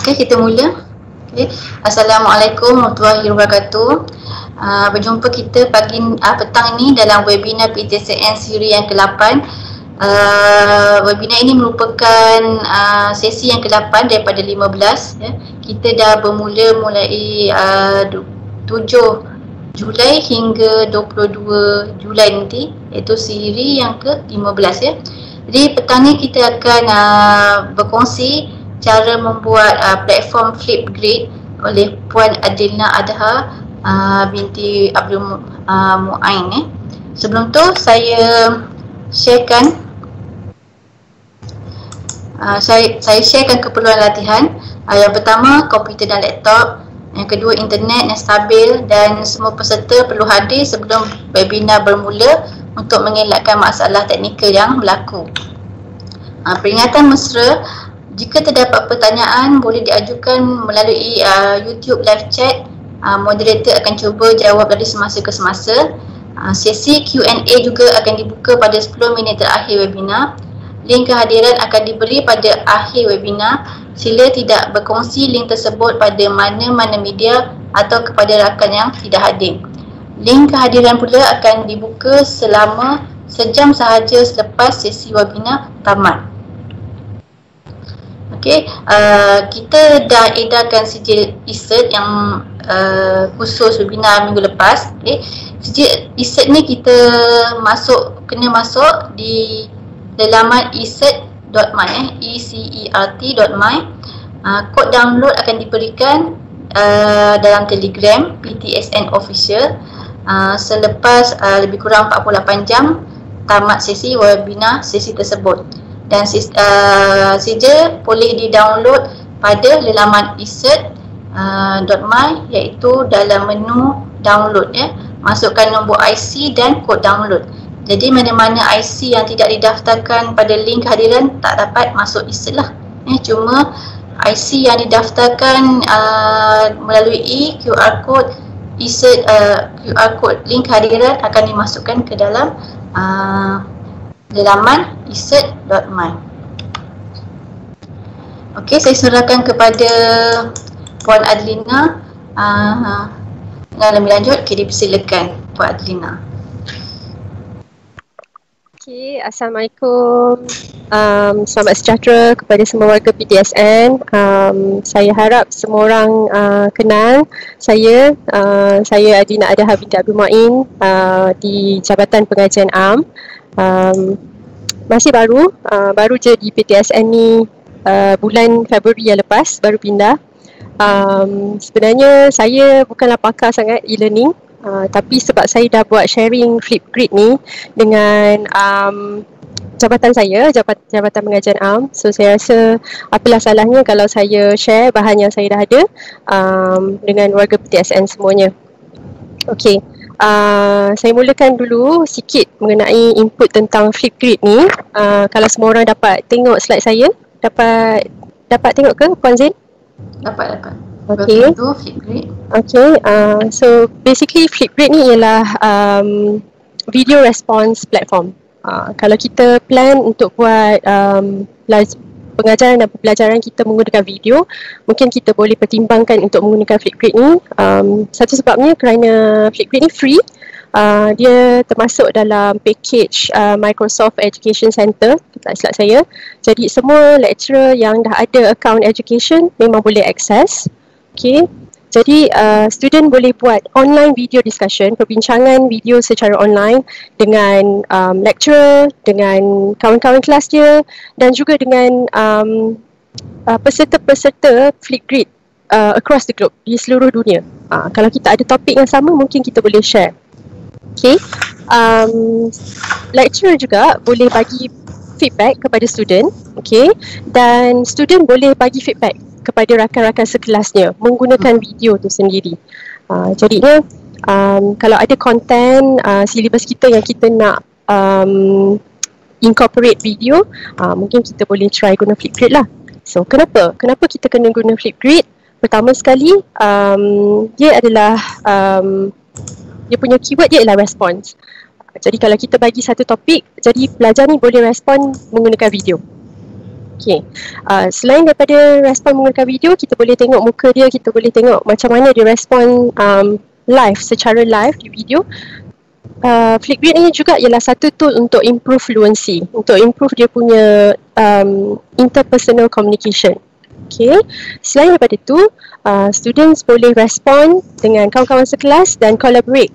Okey, kita mula. Okey. Assalamualaikum warahmatullahi wabarakatuh. Berjumpa kita petang ini dalam webinar PTSN siri yang ke-8. Webinar ini merupakan sesi yang ke-8 daripada 15 ya. Kita dah bermula mulai 7 Julai hingga 22 Julai nanti, iaitu siri yang ke-15 ya. Jadi petang ni kita akan berkongsi cara membuat platform Flipgrid oleh Puan Adilna Adha binti Abdul Muain ya. Sebelum tu saya sharekan saya sharekan keperluan latihan. Yang pertama, komputer dan laptop. Yang kedua, internet yang stabil, dan semua peserta perlu hadir sebelum webinar bermula untuk mengelakkan masalah teknikal yang berlaku. Peringatan mesra, jika terdapat pertanyaan boleh diajukan melalui YouTube live chat. Moderator akan cuba jawab dari semasa ke semasa. Sesi Q&A juga akan dibuka pada 10 minit terakhir webinar. Link kehadiran akan diberi pada akhir webinar. Sila tidak berkongsi link tersebut pada mana-mana media atau kepada rakan yang tidak hadir. Link kehadiran pula akan dibuka selama sejam sahaja selepas sesi webinar tamat. Okey, kita dah edarkan sijil insert yang khusus webinar minggu lepas. Okey, sijil insert ni kita kena masuk di laman ecert.my ecert.my. Kod download akan diberikan dalam Telegram PTSN Official selepas lebih kurang 48 jam tamat sesi webinar sesi tersebut. Dan sijil boleh di-download pada laman ecert.my iaitu dalam menu download ya. Masukkan nombor IC dan kod download. Jadi mana-mana IC yang tidak didaftarkan pada link kehadiran tak dapat masuk ecert lah. Cuma IC yang didaftarkan melalui QR code ecert, QR code link kehadiran akan dimasukkan ke dalam laman ecert.my. Okey, saya serahkan kepada Puan Adlina dengan lebih lanjut. Okey, dipersilakan Puan Adlina. Okey, Assalamualaikum. Selamat sejahtera kepada semua warga PTSN. Saya harap semua orang kenal saya. Saya Adlina Adha binti Abdul Muain di Jabatan Pengajian Am. Masih baru je di PTSN ni bulan Februari yang lepas, baru pindah. Sebenarnya saya bukanlah pakar sangat e-learning, tapi sebab saya dah buat sharing Flipgrid ni dengan jabatan saya, Jabatan Pengajian Am, so saya rasa apalah salahnya kalau saya share bahan yang saya dah ada dengan warga PTSN semuanya. Okey. Saya mulakan dulu sikit mengenai input tentang Flipgrid ni. Kalau semua orang dapat tengok slide saya, dapat tengok ke Puan Zain? Dapat. Okey. Okey. So basically Flipgrid ni ialah video response platform. Kalau kita plan untuk buat pengajaran dan pembelajaran kita menggunakan video, mungkin kita boleh pertimbangkan untuk menggunakan Flipgrid ni. Satu sebabnya kerana Flipgrid ni free. Dia termasuk dalam package Microsoft Education Center, slide saya. Jadi semua lecturer yang dah ada account education memang boleh access. Okay. Jadi student boleh buat online video discussion, perbincangan video secara online dengan lecturer, dengan kawan-kawan kelas dia, dan juga dengan peserta-peserta Flipgrid across the globe, di seluruh dunia. Kalau kita ada topik yang sama, mungkin kita boleh share. Okay. Lecturer juga boleh bagi feedback kepada student, okay, dan student boleh bagi feedback kepada rakan-rakan sekelasnya menggunakan video tu sendiri. Jadinya kalau ada konten silibus kita yang kita nak incorporate video, mungkin kita boleh try guna Flipgrid lah. So kenapa kita kena guna Flipgrid? Pertama sekali, dia adalah dia punya keyword dia ialah response. Jadi kalau kita bagi satu topik, jadi pelajar ni boleh respon menggunakan video. Okay. Selain daripada respon menggunakan video, kita boleh tengok muka dia, kita boleh tengok macam mana dia respon live, secara live di video. Flipgrid ni juga ialah satu tool untuk improve fluency, untuk improve dia punya interpersonal communication. Okay. Selain daripada itu, students boleh respond dengan kawan-kawan sekelas dan collaborate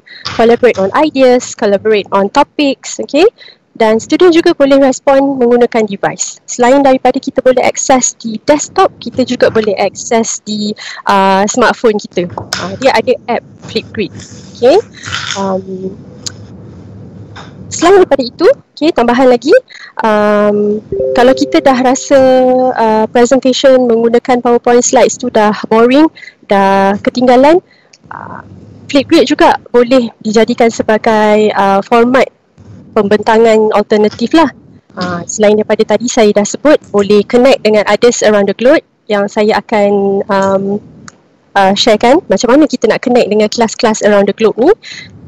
on ideas, collaborate on topics. Okay. Dan student juga boleh respon menggunakan device. Selain daripada kita boleh akses di desktop, kita juga boleh akses di smartphone kita. Dia ada app Flipgrid. Okay. Selain daripada itu, okay, tambahan lagi, kalau kita dah rasa presentation menggunakan PowerPoint slides tu dah boring, dah ketinggalan, Flipgrid juga boleh dijadikan sebagai format pembentangan alternatif lah. Selain daripada tadi saya dah sebut, boleh connect dengan others around the globe, yang saya akan sharekan macam mana kita nak connect dengan kelas-kelas around the globe ni.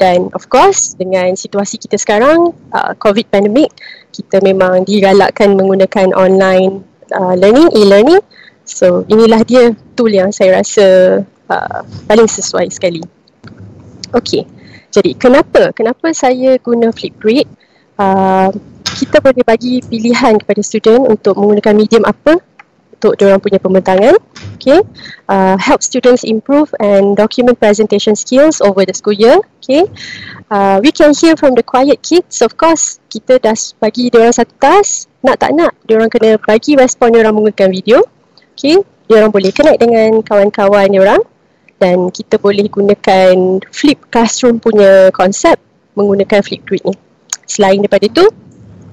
Dan of course dengan situasi kita sekarang, COVID pandemic, kita memang digalakkan menggunakan online learning, e-learning. So inilah dia tool yang saya rasa paling sesuai sekali. Okay, jadi kenapa saya guna Flipgrid? Kita boleh bagi pilihan kepada student untuk menggunakan medium apa untuk diorang punya pembentangan. Okay, help students improve and document presentation skills over the school year. Okay, we can hear from the quiet kids. Of course, kita dah bagi diorang satu task, nak tak nak diorang kena bagi respon diorang menggunakan video. Okay, diorang boleh connect dengan kawan-kawan diorang, dan kita boleh gunakan flip classroom punya konsep menggunakan Flipgrid ni. Selain daripada itu,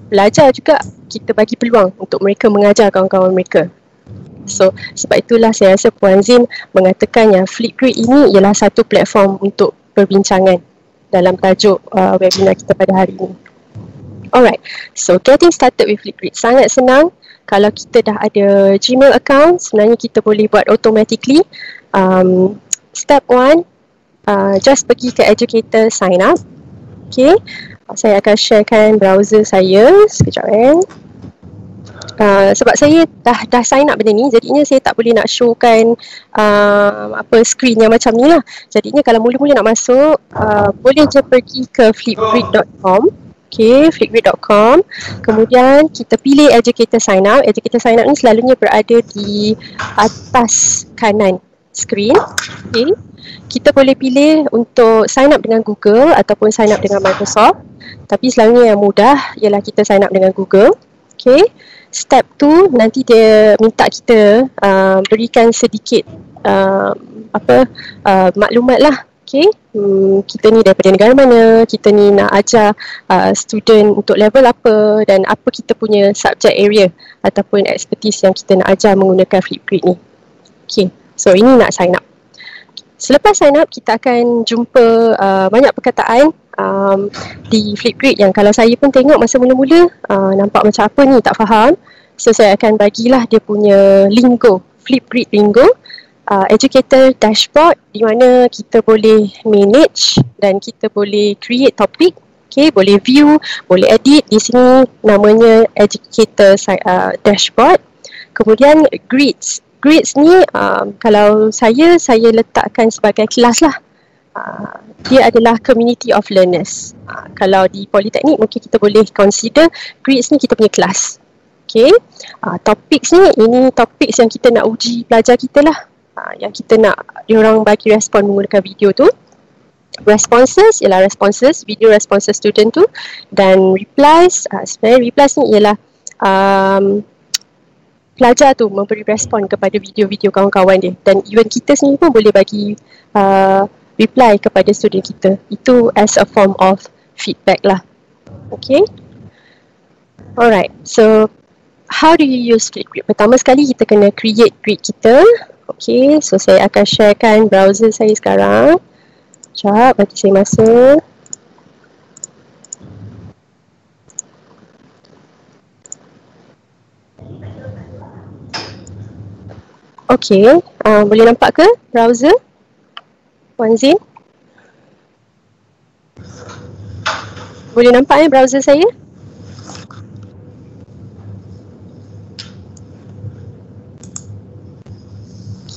belajar juga kita bagi peluang untuk mereka mengajar kawan-kawan mereka. So sebab itulah saya rasa Puan Zin mengatakan yang Flipgrid ini ialah satu platform untuk perbincangan dalam tajuk webinar kita pada hari ini. Alright, so getting started with Flipgrid sangat senang. Kalau kita dah ada Gmail account, sebenarnya kita boleh buat automatically. Step 1, just pergi ke educator sign up. Okay, saya akan sharekan browser saya sekejap sebab saya dah sign up benda ni, jadinya saya tak boleh nak showkan screen yang macam ni lah. Jadinya kalau mula-mula nak masuk, boleh je pergi ke flipgrid.com. Okay, flipgrid.com. Kemudian kita pilih educator sign up. Educator sign up ni selalunya berada di atas kanan screen. Okay, kita boleh pilih untuk sign up dengan Google ataupun sign up dengan Microsoft. Tapi selalunya yang mudah ialah kita sign up dengan Google. Okay, step 2 nanti dia minta kita berikan sedikit maklumat lah. Okay, kita ni daripada negara mana, kita ni nak ajar student untuk level apa, dan apa kita punya subject area ataupun expertise yang kita nak ajar menggunakan Flipgrid ni. Okay, so ini nak sign up. Selepas sign up, kita akan jumpa banyak perkataan di Flipgrid yang kalau saya pun tengok masa mula-mula nampak macam apa ni, tak faham. So saya akan bagilah dia punya lingo, Flipgrid lingo, educator dashboard, di mana kita boleh manage dan kita boleh create topik. Okay, boleh view, boleh edit. Di sini namanya educator dashboard. Kemudian grids. Grids ni kalau saya letakkan sebagai kelas lah. Dia adalah community of learners. Kalau di Politeknik mungkin kita boleh consider grids ni kita punya kelas. Okay, topics ni, ini topics yang kita nak uji pelajar kita lah, yang kita nak diorang bagi respon menggunakan video tu. Responses ialah responses, video responses student tu. Dan replies, sebenarnya replies ni ialah pelajar tu memberi respon kepada video-video kawan-kawan dia. Dan even kita sendiri pun boleh bagi reply kepada student kita. Itu as a form of feedback lah. Okay, alright, so how do you use Flipgrid? Pertama sekali kita kena create grid kita. Okay, so saya akan sharekan browser saya sekarang. Sekejap, bagi saya masa. Okay, boleh nampak ke browser Puan Zin? Boleh nampak browser saya?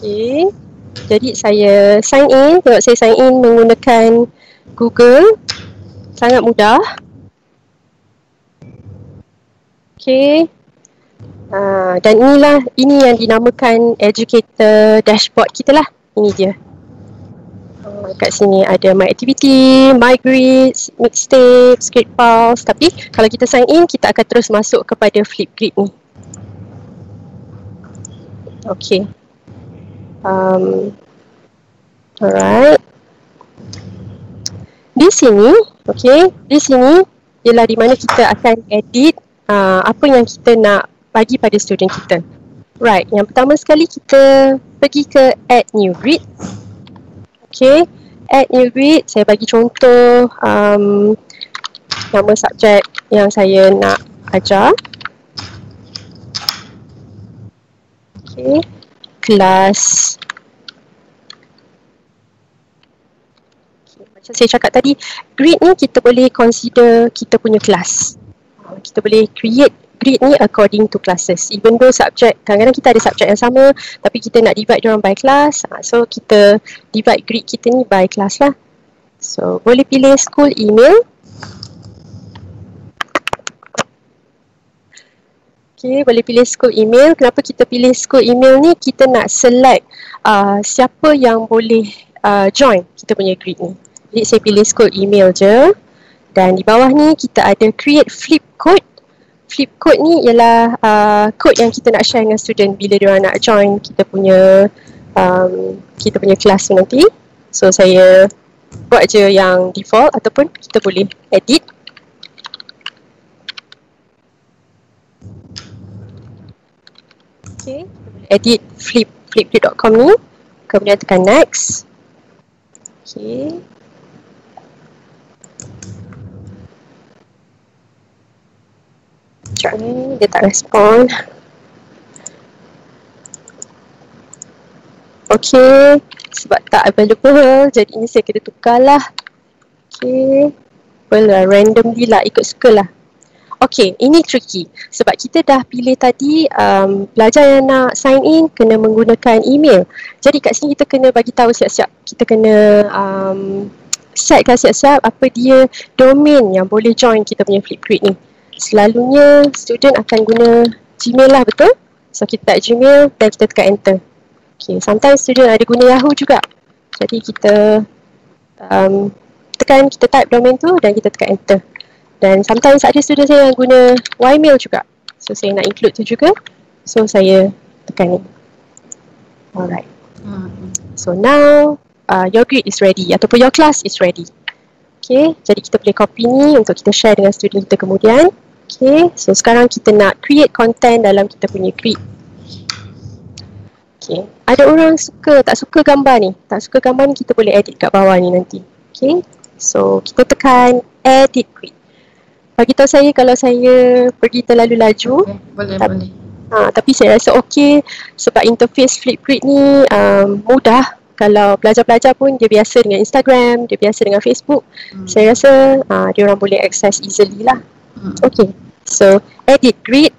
Okay. Jadi saya sign in. Tengok saya sign in menggunakan Google. Sangat mudah. Okay. Dan ini yang dinamakan educator dashboard kita lah. Ini dia. Kat sini ada my activity, my grades, mixtape, script files. Tapi kalau kita sign in, kita akan terus masuk kepada Flipgrid ni. Okay. Alright. Di sini, okay, di sini ialah di mana kita akan edit apa yang kita nak bagi pada student kita. Right, yang pertama sekali kita pergi ke add new grid. Okay, add new grid, saya bagi contoh nama subjek yang saya nak ajar. Okay, kelas. Okay, macam saya cakap tadi, grid ni kita boleh consider kita punya kelas. Kita boleh create grid ni according to classes. Even though subjek, kadang-kadang kita ada subjek yang sama tapi kita nak divide diorang by class. So kita divide grid kita ni by class lah. So boleh pilih school email. Okay, boleh pilih school email. Kenapa kita pilih school email ni? Kita nak select siapa yang boleh join kita punya grid ni. Jadi saya pilih school email je. Dan di bawah ni kita ada create flip code. Flip code ni ialah code yang kita nak share dengan student bila dia nak join kita punya kelas tu nanti. So saya buat je yang default ataupun kita boleh edit. Okay, edit flipgrid.com ni. Kemudian tekan next. Okay. Sekejap ni, dia tak respon. Okay, sebab tak available, jadi ni saya kena tukar lah. Okay, randomly lah, ikut suka lah. Okay, ini tricky. Sebab kita dah pilih tadi pelajar yang nak sign in kena menggunakan email. Jadi kat sini kita kena bagi tahu siap-siap. Kita kena setkan siap-siap apa dia domain yang boleh join kita punya Flipgrid ni. Selalunya student akan guna Gmail lah, betul? So kita type Gmail dan kita tekan enter. Okay, sometimes student ada guna Yahoo juga. Jadi kita kita type domain tu dan kita tekan enter. Dan sometimes ada student saya yang guna Ymail juga. So saya nak include tu juga. So saya tekan ni. Alright. So now your grid is ready ataupun your class is ready. Okay, jadi kita boleh copy ni untuk kita share dengan student kita kemudian. Okay, so sekarang kita nak create content dalam kita punya grid. Okay, ada orang tak suka gambar ni. Tak suka gambar ni, kita boleh edit kat bawah ni nanti. Okay, so kita tekan edit grid. Bagi tahu saya kalau saya pergi terlalu laju. Boleh. Tapi saya rasa okey sebab interface Flipgrid ni mudah. Kalau pelajar-pelajar pun dia biasa dengan Instagram, dia biasa dengan Facebook. Saya rasa dia orang boleh access easily lah. Okay, so edit grid.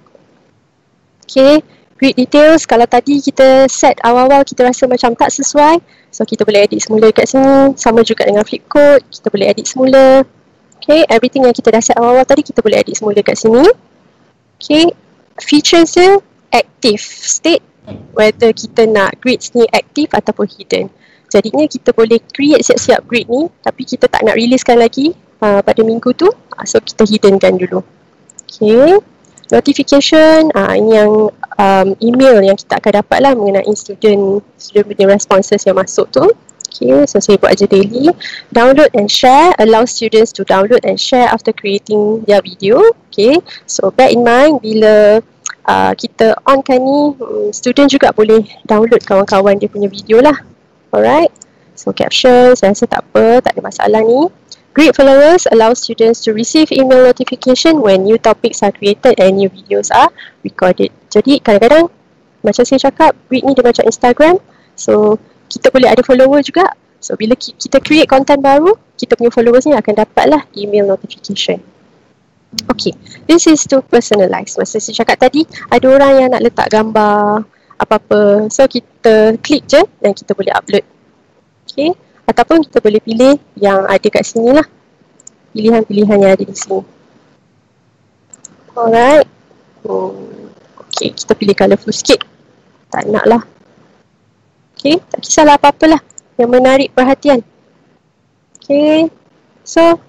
Okay, grid details. Kalau tadi kita set awal-awal kita rasa macam tak sesuai, so kita boleh edit semula kat sini. Sama juga dengan flip code, kita boleh edit semula. Okay, everything yang kita dah set awal-awal tadi kita boleh edit semula kat sini. Okay, features dia active state, whether kita nak grids ni active ataupun hidden. Jadinya kita boleh create siap-siap grid ni tapi kita tak nak releasekan lagi pada minggu tu. So kita hiddenkan dulu. Okay, notification, ini yang email yang kita akan dapat lah mengenai student punya responses yang masuk tu. Okay, so saya buat je daily. Download and share, allow students to download and share after creating their video. Okay, so bear in mind bila kita onkan ni, student juga boleh download kawan-kawan dia punya video lah. Alright, so caption saya rasa tak apa, tak ada masalah ni. Grid followers allow students to receive email notification when new topics are created and new videos are recorded. Jadi kadang-kadang macam saya cakap, grid ni dia macam Instagram, so kita boleh ada follower juga. So bila kita create content baru, kita punya followers ni akan dapatlah email notification. Okay, this is to personalize. Masa saya cakap tadi, ada orang yang nak letak gambar, apa-apa. So kita klik je dan kita boleh upload. Okay. Ataupun kita boleh pilih yang ada kat sini lah. Pilihan-pilihan yang ada di sini. Alright. Okay, kita pilih colourful sikit. Tak nak lah. Okay, tak kisahlah apa-apalah yang menarik perhatian. Okay, so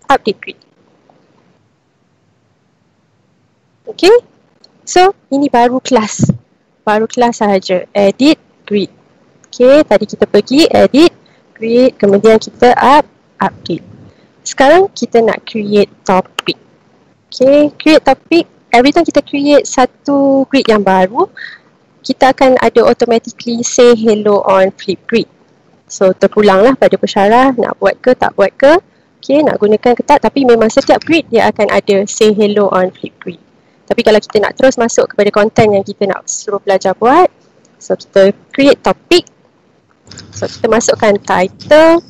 update grid. Okay, so ini baru kelas. Baru kelas sahaja. Edit grid. Okay, tadi kita pergi edit grid, kemudian kita update. Sekarang kita nak create topic. Okay, create topic. Every time kita create satu grid yang baru, kita akan ada automatically say hello on Flipgrid. So terpulanglah pada pensyarah nak buat ke tak buat ke. Okay, nak gunakan ke tak, tapi memang setiap grid dia akan ada say hello on Flipgrid. Tapi kalau kita nak terus masuk kepada konten yang kita nak suruh pelajar buat, so kita create topic. So kita masukkan title,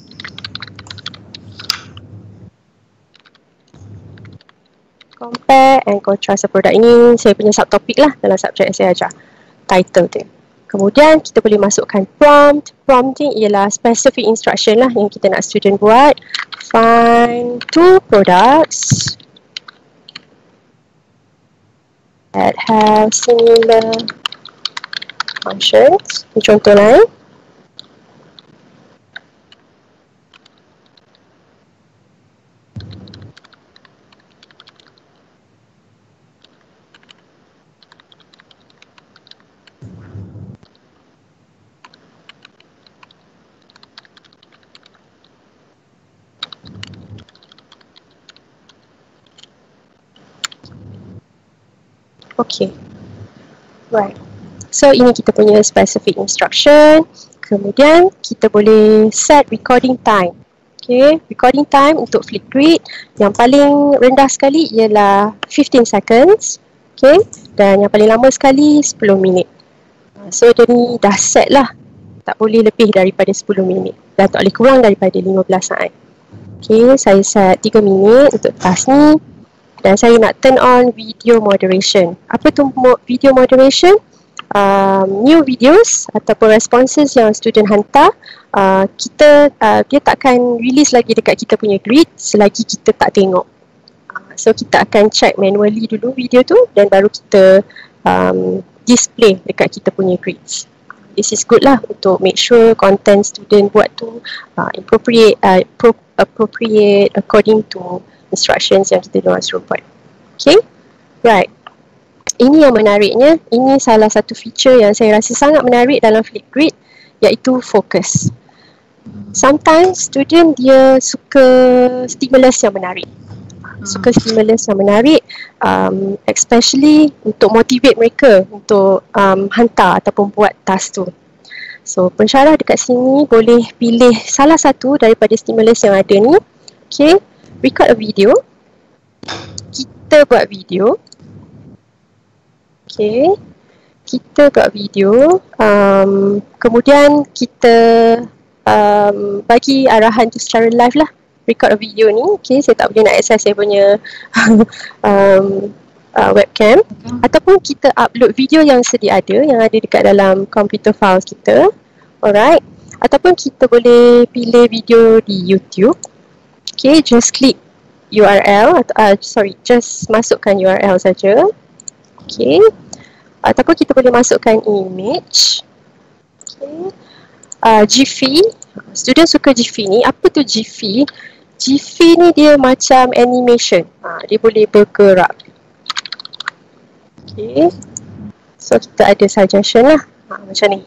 compare and contrast a product. Ini saya punya subtopik lah dalam subjek yang saya ajar, title dia. Kemudian kita boleh masukkan prompt. Prompting ialah specific instruction lah yang kita nak student buat. Find two products that have similar functions. Ini contoh lain. Okay, right. So ini kita punya specific instruction. Kemudian kita boleh set recording time. Okay, recording time untuk Flipgrid yang paling rendah sekali ialah 15 seconds. Okay, dan yang paling lama sekali 10 minit. So dia ni dah set lah. Tak boleh lebih daripada 10 minit dan tak boleh kurang daripada 15 saat. Okay, saya set 3 minit untuk task ni. Dan saya nak turn on video moderation. Apa tu video moderation? New videos ataupun responses yang student hantar, dia takkan release lagi dekat kita punya grid selagi kita tak tengok. So kita akan check manually dulu video tu dan baru kita display dekat kita punya grids. This is good lah untuk make sure content student buat tu appropriate according to instructions yang kita diorang suruh buat. Okay, right. Ini yang menariknya, ini salah satu feature yang saya rasa sangat menarik dalam Flipgrid, iaitu focus. Sometimes student dia suka stimulus yang menarik. Especially untuk motivate mereka untuk hantar ataupun buat task tu. So pensyarah dekat sini boleh pilih salah satu daripada stimulus yang ada ni. Okay, record a video. Kita buat video. Okay, kita buat video. Kemudian kita bagi arahan tu secara live lah. Record a video ni. Okay, saya tak boleh nak access saya punya webcam. Ataupun kita upload video yang sedia ada, yang ada dekat dalam computer files kita. Alright. Ataupun kita boleh pilih video di YouTube. Okay, just click URL, just masukkan URL saja. Okay. Ataupun kita boleh masukkan image. Okay. GIF. Student suka GIF ni. Apa tu GIF? GIF ni dia macam animation. Dia boleh bergerak. Okay. So kita ada suggestion lah. Macam ni.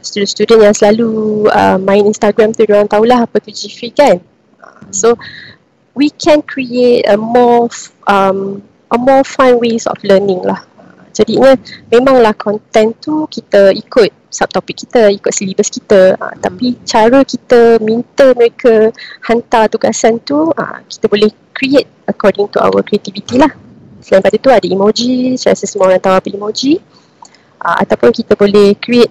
Student-student yang selalu main Instagram tu, diorang tahulah apa tu GIF kan. So we can create a more fun ways of learning lah. Jadinya memanglah content tu kita ikut subtopik kita, ikut syllabus kita, tapi cara kita minta mereka hantar tugasan tu, kita boleh create according to our creativity lah. Selain pada tu ada emoji, saya rasa semua orang tahu apa emoji. Ataupun kita boleh create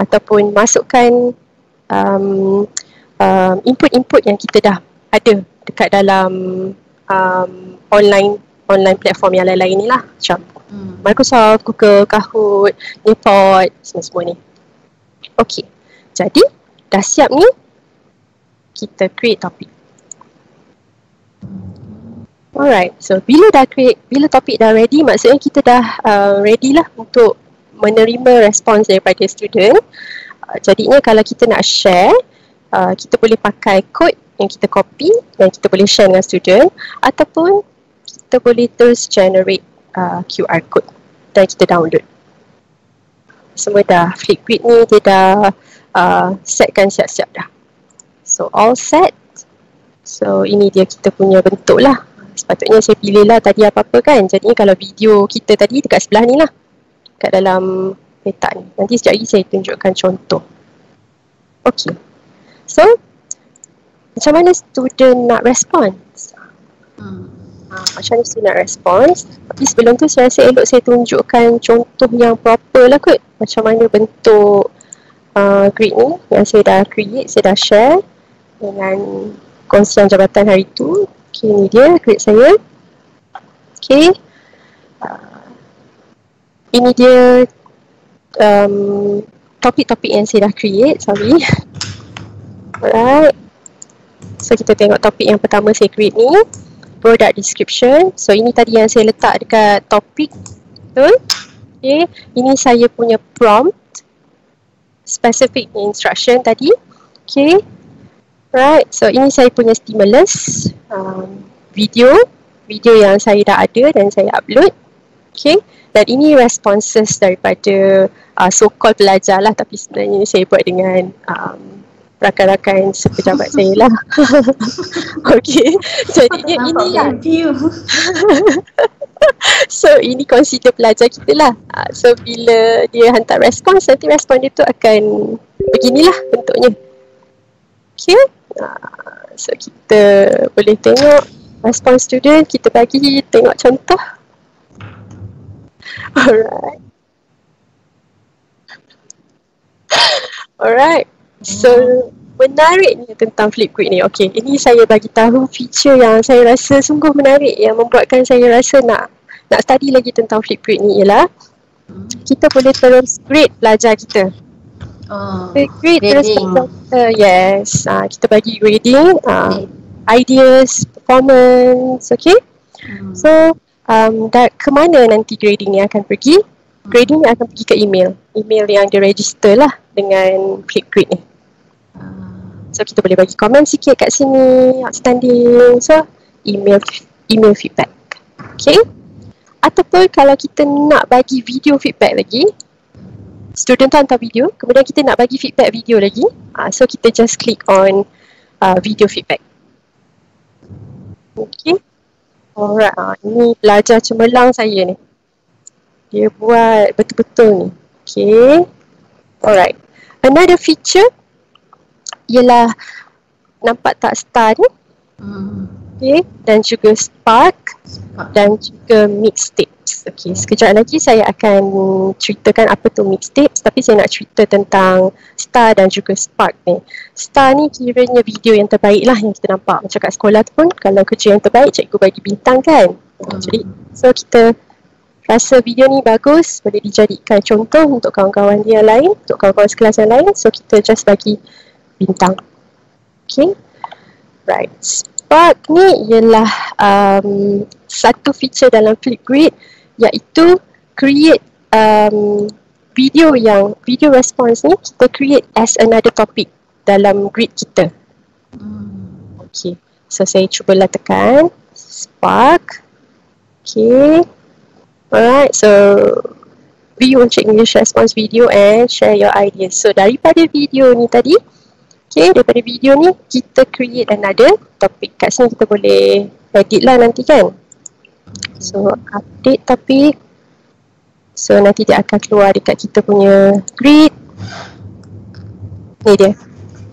ataupun masukkan input-input yang kita dah ada dekat dalam online platform yang lain-lain ni lah. Macam Microsoft, Google, Kahoot, Nepot, semua ni. Okay, jadi dah siap ni, kita create topik. Alright, so bila topik dah ready, maksudnya kita dah ready lah untuk menerima respons daripada student. Jadinya kalau kita nak share, kita boleh pakai kod yang kita copy dan kita boleh share dengan student, ataupun kita boleh terus generate QR code dan kita download. Semua dah. Flipgrid ni dia dah setkan siap-siap dah. So all set. So ini dia kita punya bentuk lah. Sepatutnya saya pilih lah tadi apa-apa kan. Jadi kalau video kita tadi dekat sebelah ni lah, kat dalam letak ni. Nanti sekejap lagi saya tunjukkan contoh. Okay, so macam mana student nak respons? Macam mana student nak respons? Tapi sebelum tu saya rasa elok saya tunjukkan contoh yang proper lah kot. Macam mana bentuk grid ni yang saya dah create, saya dah share dengan kongsian jabatan hari tu. Okay, ni dia grid saya. Okay, ini dia topik-topik yang saya dah create, sorry. Alright, so kita tengok topik yang pertama saya create ni, product description. So ini tadi yang saya letak dekat topik, betul? Okay, ini saya punya prompt, specific instruction tadi. Okay, right, so ini saya punya stimulus, video yang saya dah ada dan saya upload. Okay, dan ini responses daripada so-called pelajar lah, tapi sebenarnya ini saya buat dengan rakan-rakan sepejabat saya lah. Okay, jadinya ini so ini consider pelajar kita lah. So bila dia hantar respons, nanti respon dia tu akan beginilah bentuknya. Okay, so kita boleh tengok respon student, kita bagi tengok contoh. Alright, so menariknya tentang Flipgrid ni. Okay, ini saya bagi tahu feature yang saya rasa sungguh menarik, yang membuatkan saya rasa nak study lagi tentang Flipgrid ni ialah kita boleh terus grade pelajar kita. Grade terus pelajar kita, yes. Kita bagi grading, ideas, performance, okay. So ke mana nanti grading ni akan pergi? Grading ni akan pergi ke email yang dia register lah dengan Flipgrid ni. So kita boleh bagi komen sikit kat sini, outstanding. So email feedback. Okay, ataupun kalau kita nak bagi video feedback lagi, student tu hantar video, kemudian kita nak bagi feedback video lagi, so kita just click on video feedback. Okay, alright, ini pelajar cemerlang saya ni, dia buat betul-betul ni. Okay, alright, another feature ialah nampak tak star ni, okay, dan juga spark dan juga mixtapes. Okay, sekejap lagi saya akan ceritakan apa tu mixtapes, tapi saya nak cerita tentang star dan juga spark ni. Star ni kiranya video yang terbaik lah yang kita nampak. Macam kat sekolah tu pun, kalau kerja yang terbaik, cikgu bagi bintang kan. Jadi, so kita rasa video ni bagus, boleh dijadikan contoh untuk kawan-kawan dia lain, untuk kawan-kawan sekelas yang lain. So kita just bagi bintang. Okay, right. Spark ni ialah satu feature dalam Flipgrid, iaitu create video response ni kita create as another topic dalam grid kita. Okay, so saya cubalah tekan Spark. Okay, alright, so view untuk English response video and share your ideas. So daripada video ni tadi, okay, daripada video ni kita create another topic. Kat sini kita boleh edit lah nanti kan. So update topik. So nanti dia akan keluar dekat kita punya grid. Ni dia.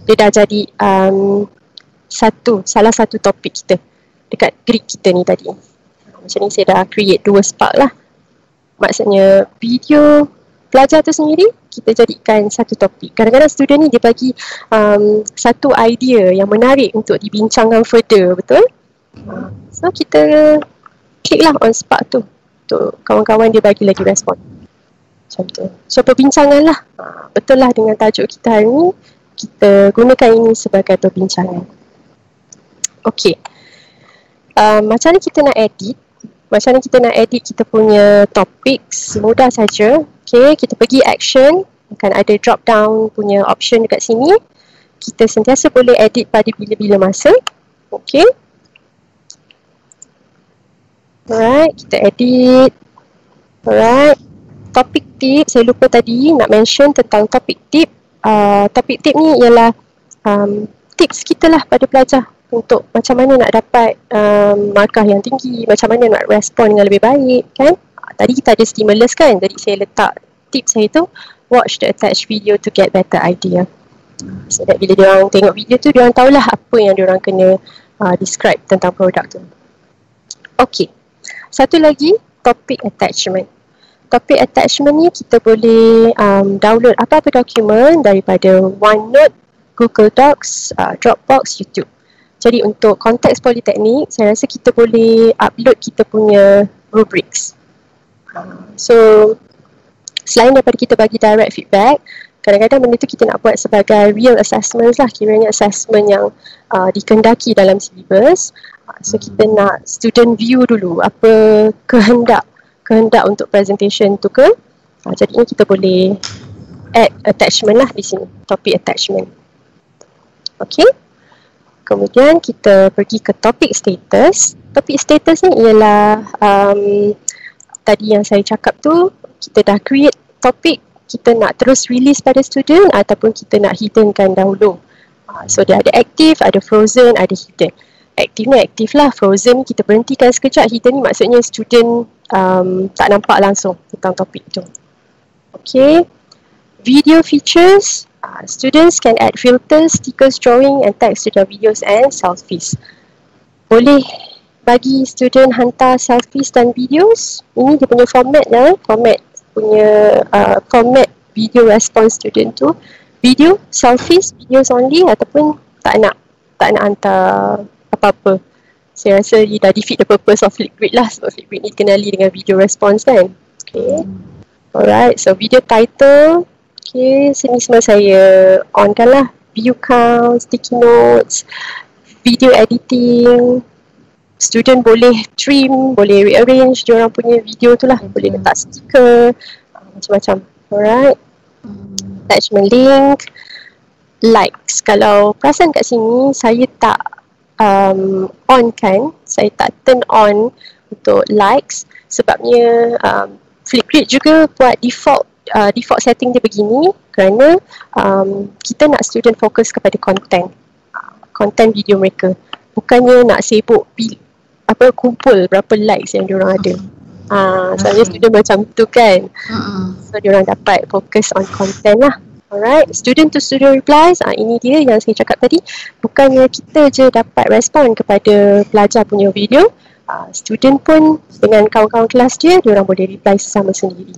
Dia dah jadi salah satu topik kita dekat grid kita ni tadi. Macam ni saya dah create 2 spark lah. Maksudnya video pelajar tu sendiri kita jadikan satu topik. Kadang-kadang student ni dia bagi satu idea yang menarik untuk dibincangkan further, betul? So kita klik lah on spark tu. untuk kawan-kawan dia bagi lagi respon. Macam tu. So perbincangan lah. Betul lah dengan tajuk kita hari ni, kita gunakan ini sebagai perbincangan. Okey. Macam mana kita nak edit? Macam mana kita nak edit kita punya topik? Mudah saja. Okey, kita pergi action, akan ada drop down punya option dekat sini. Kita sentiasa boleh edit pada bila-bila masa. Okey. Alright, kita edit. Alright. Topik tip, saya lupa tadi nak mention tentang topik tip. Topik tip ni ialah tips kita lah pada pelajar untuk macam mana nak dapat markah yang tinggi, macam mana nak respon dengan lebih baik, kan? Tadi kita ada stimulus kan, jadi saya letak tips saya tu, watch the attached video to get better idea. So that bila diorang tengok video tu, diorang tahulah apa yang diorang kena describe tentang produk tu. Okay, satu lagi, topic attachment. Topic attachment ni kita boleh download apa-apa dokumen daripada OneNote, Google Docs, Dropbox, YouTube. Jadi untuk konteks politeknik, saya rasa kita boleh upload kita punya rubrics. So, selain daripada kita bagi direct feedback, kadang-kadang benda tu kita nak buat sebagai real assessment lah, kiranya assessment yang dikendaki dalam syllabus. So kita nak student view dulu apa kehendak untuk presentation tu ke. Jadinya kita boleh add attachment lah di sini, topic attachment. Okay. Kemudian kita pergi ke topik status. Topik status ni ialah tadi yang saya cakap tu, kita dah create topik, kita nak terus release pada student ataupun kita nak hiddenkan dahulu. So dia ada active, ada frozen, ada hidden. Active ni aktif lah, frozen ni kita berhentikan sekejap, hidden ni maksudnya student tak nampak langsung tentang topik tu. Okay. Video features. Students can add filters, stickers, drawing and text to their videos and selfies. Boleh bagi student hantar selfies dan videos. Ini dia punya format lah. Format video response student tu. Video, selfies, videos only ataupun tak nak hantar apa-apa. Saya rasa dia dah defeat the purpose of Flipgrid lah. Sebab Flipgrid ni kenali dengan video response kan. Okay. Alright, so video title. Okay, sini semua saya on-kan lah. View count, sticky notes, video editing. Student boleh trim, boleh rearrange diorang punya video tu lah. Boleh letak stiker, macam-macam. Alright. Attachment link. Likes. Kalau perasan kat sini, saya tak on kan. Saya tak turn on untuk likes. Sebabnya Flipgrid juga buat default setting dia begini kerana kita nak student fokus kepada konten video mereka, bukannya nak sibuk kumpul berapa likes yang diorang ada. Soalnya student macam tu kan. So diorang dapat fokus on content lah. Alright, student to student replies, ini dia yang saya cakap tadi, bukannya kita je dapat respon kepada pelajar punya video, student pun dengan kawan-kawan kelas dia, diorang boleh reply sesama sendiri.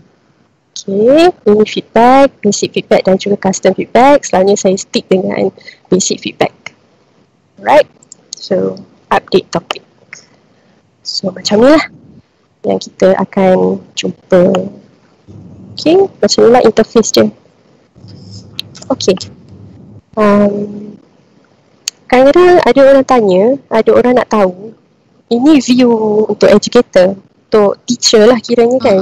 Okay, ini feedback, basic feedback dan juga custom feedback. Selalunya saya stick dengan basic feedback. Alright, so update topic. So macam ni lah yang kita akan jumpa. Okay, macam ni lah interface dia. Okay, kadang-kadang ada orang tanya, ada orang nak tahu, ini view untuk educator, untuk teacher lah kiranya kan,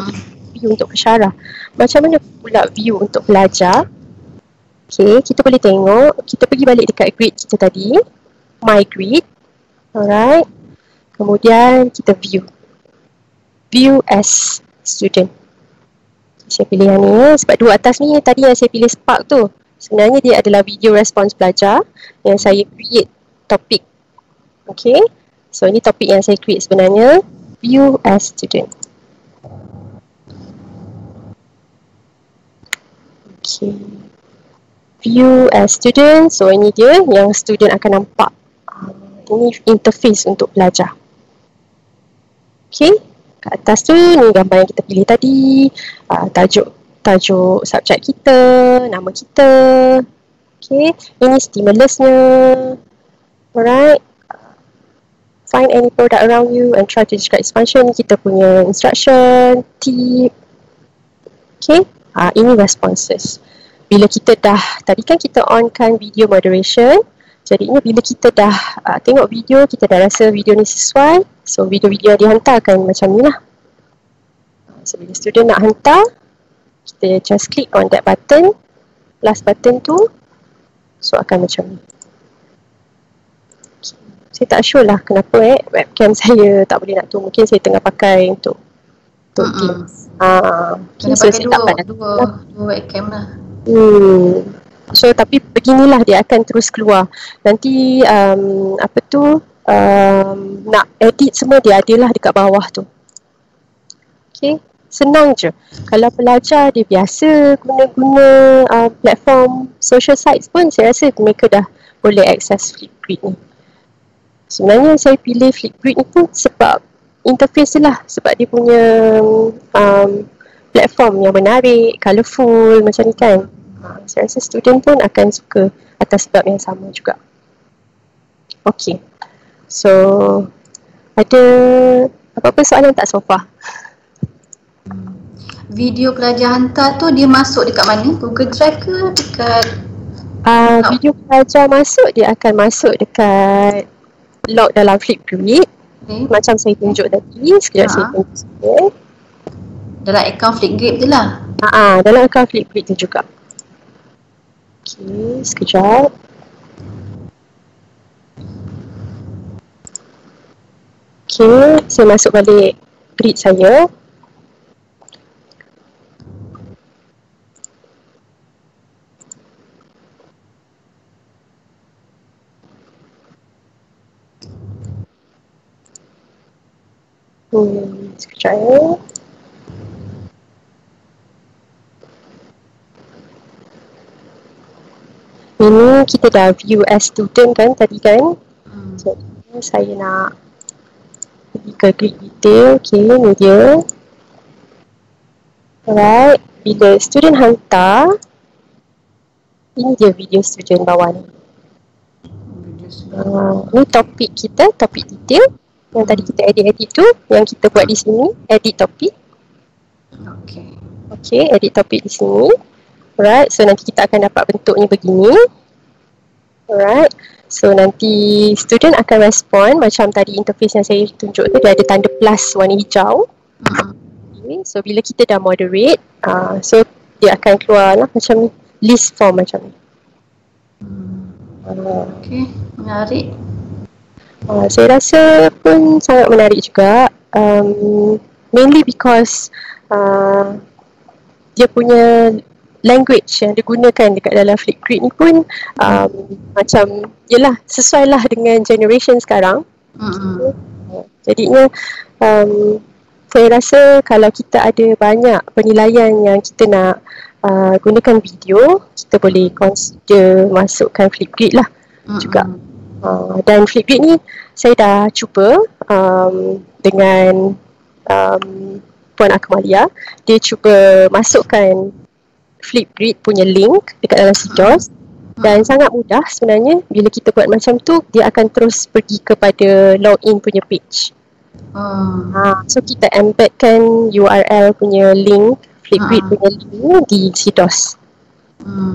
view untuk pensyarah. Macam mana pula view untuk pelajar? Okay, kita boleh tengok, kita pergi balik dekat grid kita tadi, my grid. Alright, kemudian kita view as student. Saya pilih yang ni, sebab dua atas ni tadi yang saya pilih Spark tu, sebenarnya dia adalah video response pelajar yang saya create topik. Okay, so ini topik yang saya create sebenarnya, view as student. Okay, view as student. So ini dia yang student akan nampak. Ini interface untuk pelajar. Okay, kat atas tu ni gambar yang kita pilih tadi, tajuk subjek kita, nama kita. Okay, ini stimulusnya. Alright, find any product around you and try to describe its function. Kita punya instruction, tip. Okay, ini responses. Bila kita dah, tadi kan kita onkan video moderation, jadinya bila kita dah tengok video, kita dah rasa video ni sesuai, so video-video yang dihantarkan macam ni lah. So bila student nak hantar, kita just click on that button, last button tu, so akan macam ni. Saya tak sure lah kenapa webcam saya tak boleh nak tu. Mungkin saya tengah pakai untuk Teams. Kena so pakai dua webcam lah. So tapi beginilah dia akan terus keluar. Nanti nak edit semua dia adalah dekat bawah tu. Okay, senang je. Kalau pelajar dia biasa guna platform social sites pun, saya rasa mereka dah boleh akses Flipgrid ni. Sebenarnya saya pilih Flipgrid ni pun sebab interface dia lah, sebab dia punya platform yang menarik, colourful macam ni kan. Saya rasa student pun akan suka atas sebab yang sama juga. Okay, so ada apa-apa soalan tak so far? Video pelajar hantar tu dia masuk dekat mana? Google Drive ke dekat video pelajar masuk, dia akan masuk dekat log dalam Flipgrid. Macam saya tunjuk tadi, sekejap saya tunjuk. Dalam akaun Flipgrid je lah. Dalam akaun Flipgrid tu juga. Okay, sekejap. Okay, saya masuk balik grid saya. Sekejap ya. Ini kita dah view as student kan tadi kan. Jadi saya nak pergi ke grid detail. Okay, ni dia. Alright, bila student hantar, ini dia video student bawah ni. Ni topik kita, topik detail. Yang tadi kita edit tu, yang kita buat di sini, edit topik. Okay, edit topik di sini. Alright, so nanti kita akan dapat bentuknya begini. Alright, so nanti student akan respon macam tadi interface yang saya tunjuk tu, dia ada tanda plus warna hijau. Okay, so bila kita dah moderate, so dia akan keluar lah macam ni, list form macam ni. Okay, menarik. Saya rasa pun sangat menarik juga, mainly because dia punya language yang digunakan dekat dalam Flipgrid ni pun macam, yelah, sesuai lah dengan generation sekarang. Jadinya saya rasa kalau kita ada banyak penilaian yang kita nak gunakan video, kita boleh consider masukkan Flipgrid lah juga. Dan Flipgrid ni saya dah cuba dengan Puan Akmalia. Dia cuba masukkan Flipgrid punya link dekat dalam CDOS, dan sangat mudah sebenarnya. Bila kita buat macam tu, dia akan terus pergi kepada login punya page. So kita embedkan URL punya link, Flipgrid punya link di CDOS.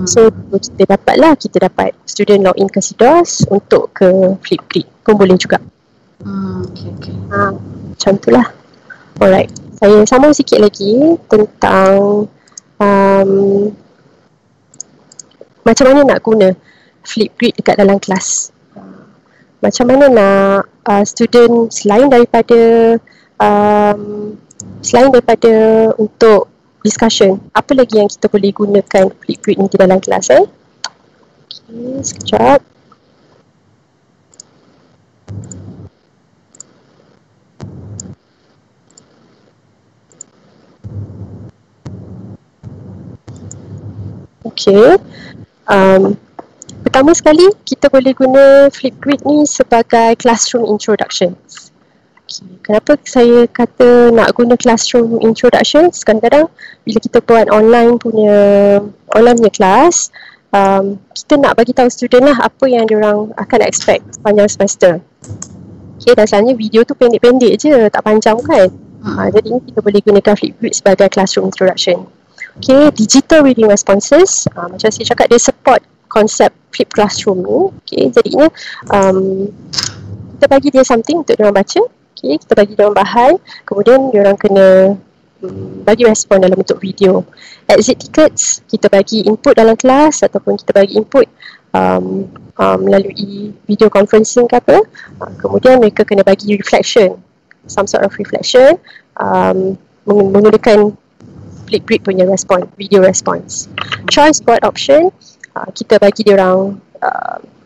So kita dapat student login ke CDOS untuk ke Flipgrid pun boleh juga. Macam tu lah. Alright, saya sambung sikit lagi tentang macam mana nak guna Flipgrid dekat dalam kelas. Macam mana nak student selain daripada untuk discussion, apa lagi yang kita boleh gunakan Flipgrid ni di dalam kelas Okay, sekejap. Okay, pertama sekali kita boleh guna Flipgrid ni sebagai classroom introduction. Okay, kenapa saya kata nak guna classroom introduction? Kadang-kadang bila kita buat online punya kelas, kita nak bagi tahu student lah apa yang diorang akan expect sepanjang semester. Okay, dan selalunya video tu pendek-pendek je, tak panjang kan. Jadi kita boleh gunakan Flipgrid sebagai classroom introduction. Okay, digital reading responses, macam saya cakap, dia support konsep flip classroom ni. Okay, jadinya kita bagi dia something untuk diorang baca. Okay, kita bagi diorang bahan, kemudian diorang kena bagi respon dalam bentuk video. Exit tickets, kita bagi input dalam kelas ataupun kita bagi input melalui video conferencing ke apa. Kemudian mereka kena bagi reflection, some sort of reflection, menggunakan Flipgrid punya respon, video response. Choice board option, kita bagi diorang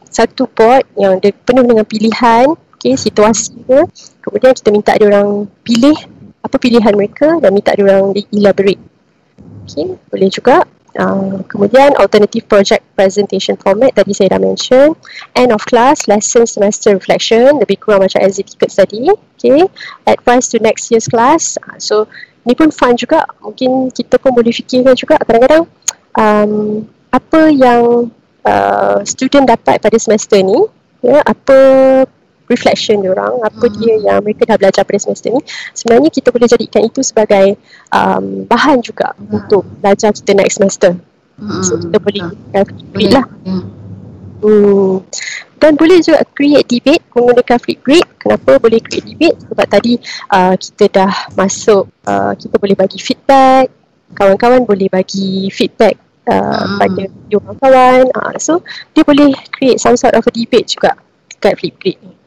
satu board yang penuh dengan pilihan, okay, situasi dia. Kemudian kita minta diorang pilih apa pilihan mereka dan minta diorang elaborate. Okay, boleh juga. Kemudian alternative project presentation format, tadi saya dah mention. End of class, lesson, semester reflection, lebih kurang macam exit tickets tadi. Okay, advice to next year's class. So ni pun fun juga, mungkin kita pun boleh fikirkan juga kadang-kadang apa yang student dapat pada semester ni, ya, apa reflection diorang, apa dia yang mereka dah belajar pada semester ni, sebenarnya kita boleh jadikan itu sebagai bahan juga untuk belajar kita next semester. So kita boleh Flipgrid lah. Dan boleh juga create debate menggunakan Flipgrid. Kenapa boleh create debate? Sebab tadi kita dah masuk, kita boleh bagi feedback, kawan-kawan boleh bagi feedback pada video kawan-kawan. So dia boleh create some sort of a debate juga dekat Flipgrid ni.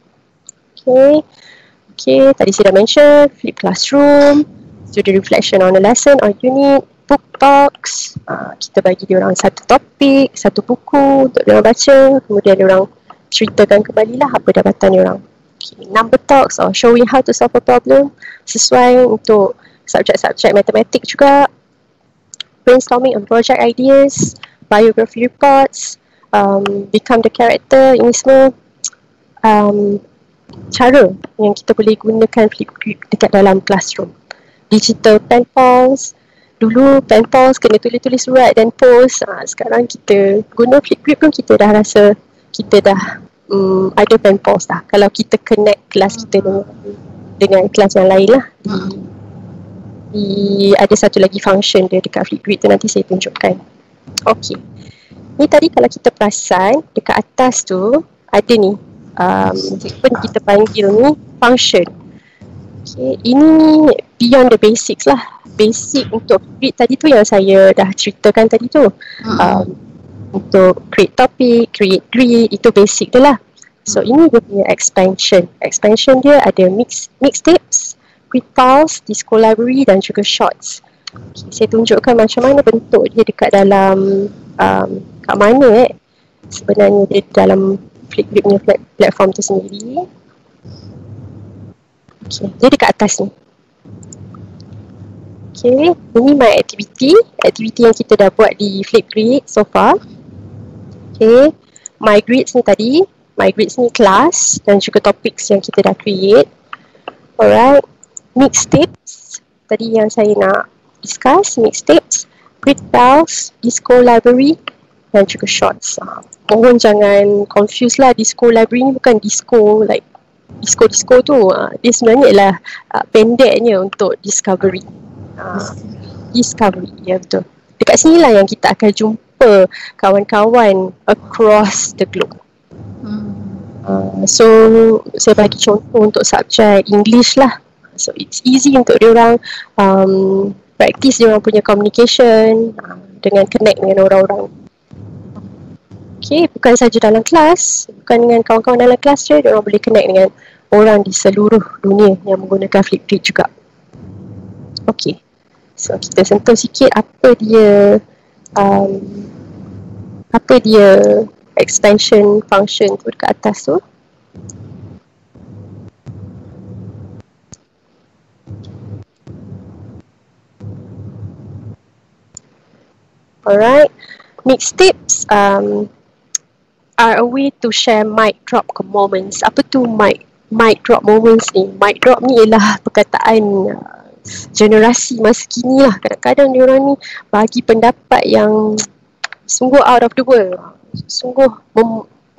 Okay, tadi saya dah mention flip classroom, student reflection on a lesson or unit, book talks, kita bagi diorang satu topik, satu buku untuk diorang baca, kemudian diorang ceritakan kembali lah apa dapatan diorang. Okay, number talks or showing how to solve a problem, sesuai untuk subjek-subjek matematik juga. Brainstorming on project ideas, biography reports, become the character, ini semua cara yang kita boleh gunakan Flipgrid dekat dalam classroom. Digital pen pals, dulu pen pals kena tulis-tulis surat dan post. Sekarang kita guna Flipgrid pun kita dah rasa kita dah ada pen pals dah. Kalau kita connect kelas kita dengan kelas yang lain lah. Ada satu lagi function dia dekat Flipgrid tu, nanti saya tunjukkan. Okay, ni tadi kalau kita perasan dekat atas tu ada ni pun kita panggil ni function. Okay, ini beyond the basics lah. Basic untuk Flipgrid tadi tu yang saya dah ceritakan tadi tu. Untuk create topic, create grid, itu basic dia lah. So ini dia punya expansion. Expansion dia ada mixtapes, grid files, disco library dan juga shorts. Okay, saya tunjukkan macam mana bentuk dia dekat dalam kat mana sebenarnya dia dalam Flipgrid punya platform tu sendiri. Okay, dia dekat atas ni. Okay, ini my activity yang kita dah buat di Flipgrid so far. Okay, my grids ni tadi, my grids ni class dan juga topics yang kita dah create. Alright, mixtapes tadi yang saya nak discuss, mixtapes, grid files, disco library dan juga shorts. Mohon jangan confuse lah, disco library ni bukan disco like disco tu. Dia sebenarnya ialah pendeknya untuk discovery. Discovery, ya betul. Dekat sini lah yang kita akan jumpa kawan-kawan across the globe. So saya bagi contoh untuk subjek English lah. So it's easy untuk diorang practice diorang punya communication dengan connect dengan orang-orang. Okay, bukan saja dalam kelas, bukan dengan kawan-kawan dalam kelas je, diorang boleh connect dengan orang di seluruh dunia yang menggunakan Flipgrid juga. Okay, so kita sentuh sikit apa dia extension function tu dekat atas tu. Alright, mixtapes are a way to share mic drop moments. Apa tu mic drop moments ni? Mic drop ni ialah perkataan generasi masa kini lah. Kadang-kadang diorang ni bagi pendapat yang sungguh out of the world, sungguh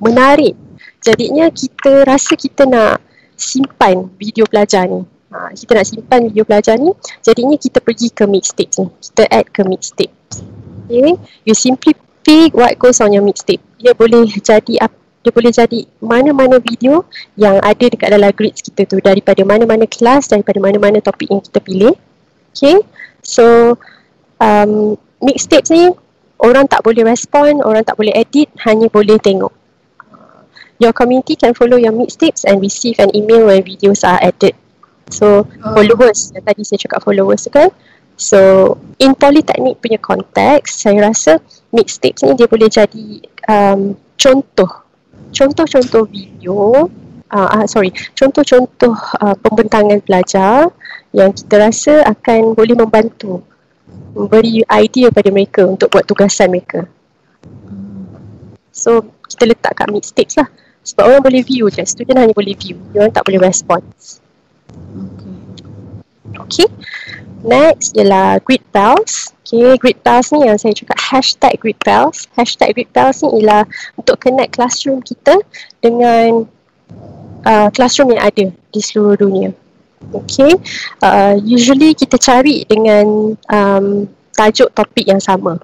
menarik. Jadinya kita rasa kita nak simpan video belajar ni. Kita nak simpan video belajar ni, jadinya kita pergi ke mixtape ni. Kita add ke mixtape. Okay. You simply pick what goes on your mixtape. Dia boleh jadi mana-mana video yang ada dekat dalam grids kita tu, daripada mana-mana kelas, daripada mana-mana topik yang kita pilih. Okay. So mixtapes ni orang tak boleh respon, orang tak boleh edit, hanya boleh tengok. Your community can follow your mixtapes and receive an email when videos are added. So followers, tadi saya cakap followers kan. So in Polytechnic punya konteks, saya rasa mixtapes ni dia boleh jadi contoh-contoh video, contoh-contoh pembentangan pelajar yang kita rasa akan boleh membantu, memberi idea pada mereka untuk buat tugasan mereka. So kita letak kat mixtapes lah, sebab orang boleh view je, student hanya boleh view, orang tak boleh respons. Okay. Next ialah grid pals. Okay, grid pals ni yang saya cakap hashtag grid pals. Hashtag grid pals ni ialah untuk connect classroom kita dengan classroom yang ada di seluruh dunia. Okay, usually kita cari dengan tajuk topik yang sama.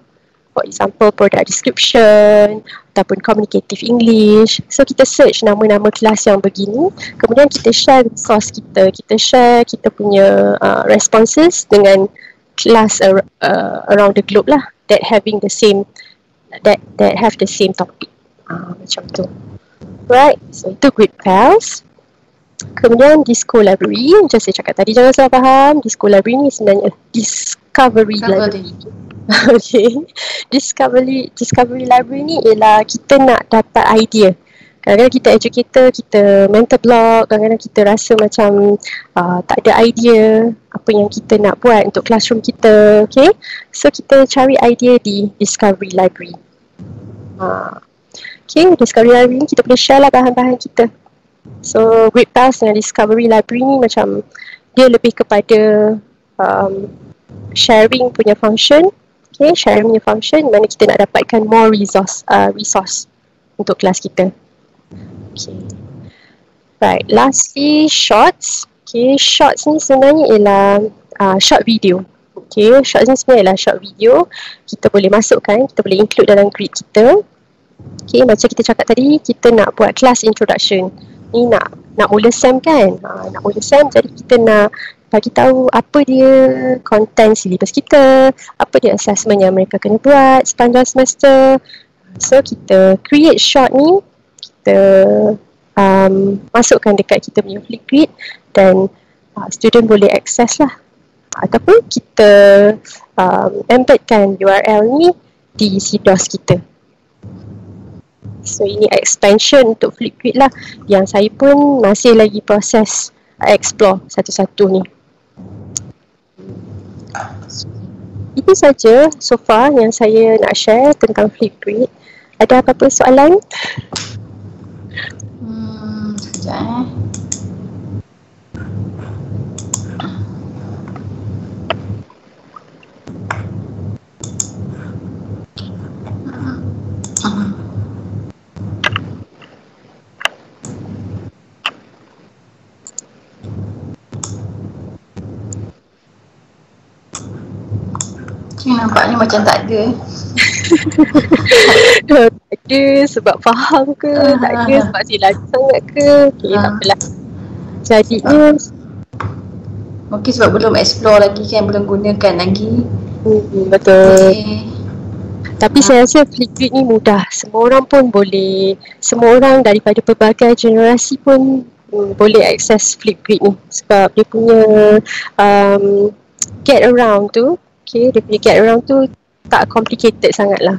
For example, product description ataupun communicative English. So kita search nama-nama kelas yang begini, kemudian kita share source kita share kita punya responses dengan kelas around the globe lah, that have the same topic. Macam tu. Right, so itu grid pals. Kemudian Disco Library, macam saya cakap tadi, jangan salah faham, Disco Library ni sebenarnya Discovery Library. Okay, Discovery Library ni ialah kita nak dapat idea. Kadang-kadang kita educator, kita mentor block, kadang-kadang kita rasa macam tak ada idea apa yang kita nak buat untuk classroom kita. Okay, so kita cari idea di Discovery Library. Okay, Discovery Library ni kita boleh share lah bahan-bahan kita. So Grid Pals dengan Discovery Library ni macam dia lebih kepada sharing punya function. Okay, sharing punya function mana kita nak dapatkan more resource untuk kelas kita. Okay. Right, lastly shorts. Okay, shorts ni sebenarnya ialah short video. Okay, shorts ni sebenarnya ialah short video. Kita boleh masukkan, kita boleh include dalam grid kita. Okay, macam kita cakap tadi, kita nak buat class introduction. Ni nak mula SEM kan? Nak mula SEM, jadi kita nak bagi tahu apa dia content syllabus kita, apa dia assessment yang mereka kena buat sepanjang semester. So kita create short ni, kita masukkan dekat kita punya Flipgrid dan student boleh access lah. Ataupun kita embedkan URL ni di CDOS kita. So ini expansion untuk Flipgrid lah, yang saya pun masih lagi proses explore satu-satu ni. Itu saja so far yang saya nak share tentang Flipgrid. Ada apa-apa soalan? Sekejap nampaknya macam tak ada. Tak ada sebab faham ke, tak ada sebab silap sangat ke. Okay, tak apalah. Jadinya mungkin sebab belum explore lagi kan, belum gunakan lagi. Betul. Okay. Tapi saya rasa Flipgrid ni mudah. Semua orang pun boleh, semua orang daripada pelbagai generasi pun boleh akses Flipgrid ni. Sebab dia punya get around tu, okay, dia punya get around tu tak complicated sangat lah.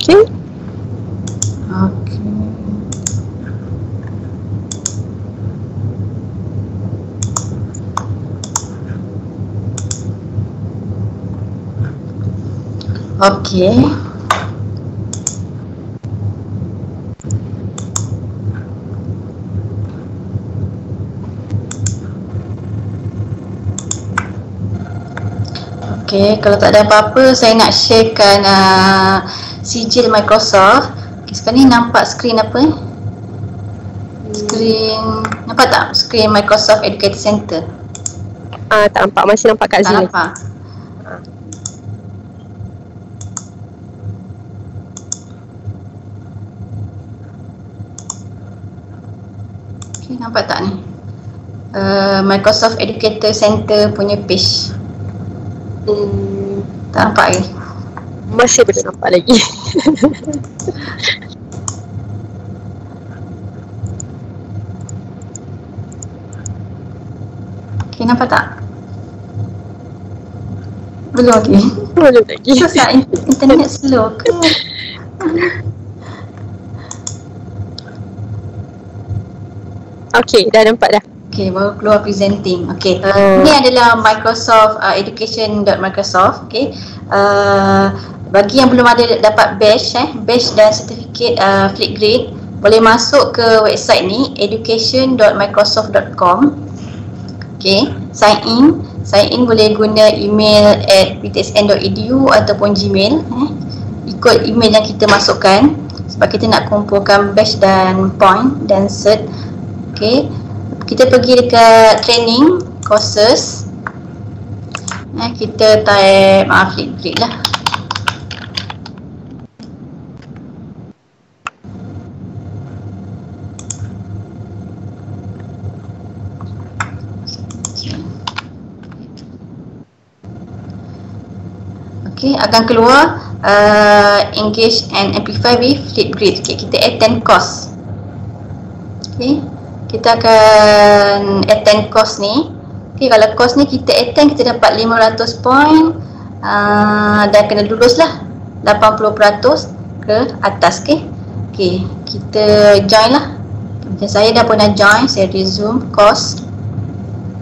Okay. Okay. Okay, kalau tak ada apa-apa, saya nak sharekan sijil Microsoft. Okay, sekarang ni nampak skrin apa ni? Skrin, nampak tak? Skrin Microsoft Educator Center. Tak nampak, masih nampak kat Zoom. Tak nampak. Okay, nampak tak ni? Microsoft Educator Center punya page. Tak nampak lagi? Masih belum nampak lagi. Okay, nampak tak? Belum lagi? Belum lagi. Susah, internet slow ke? Okay, dah nampak dah. Okay, baru keluar presenting. Okay, ini adalah Microsoft education.microsoft. Okay, bagi yang belum ada dapat badge dan sertifikat Flipgrid, boleh masuk ke website ni education.microsoft.com. Okay, sign in boleh guna email @ptsn.edu ataupun Gmail. Ikut email yang kita masukkan sebab kita nak kumpulkan badge dan point dan cert. Okay, kita pergi dekat training courses. Kita type Flipgrid lah. Okay, akan keluar engage and amplify with Flipgrid. Okay, kita attend course. Okay, kita akan attend course ni. Okay, kalau course ni kita attend, kita dapat 500 point dan kena lulus lah 80% ke atas. Okay, okay, kita join lah. Macam saya dah pernah join, saya resume course.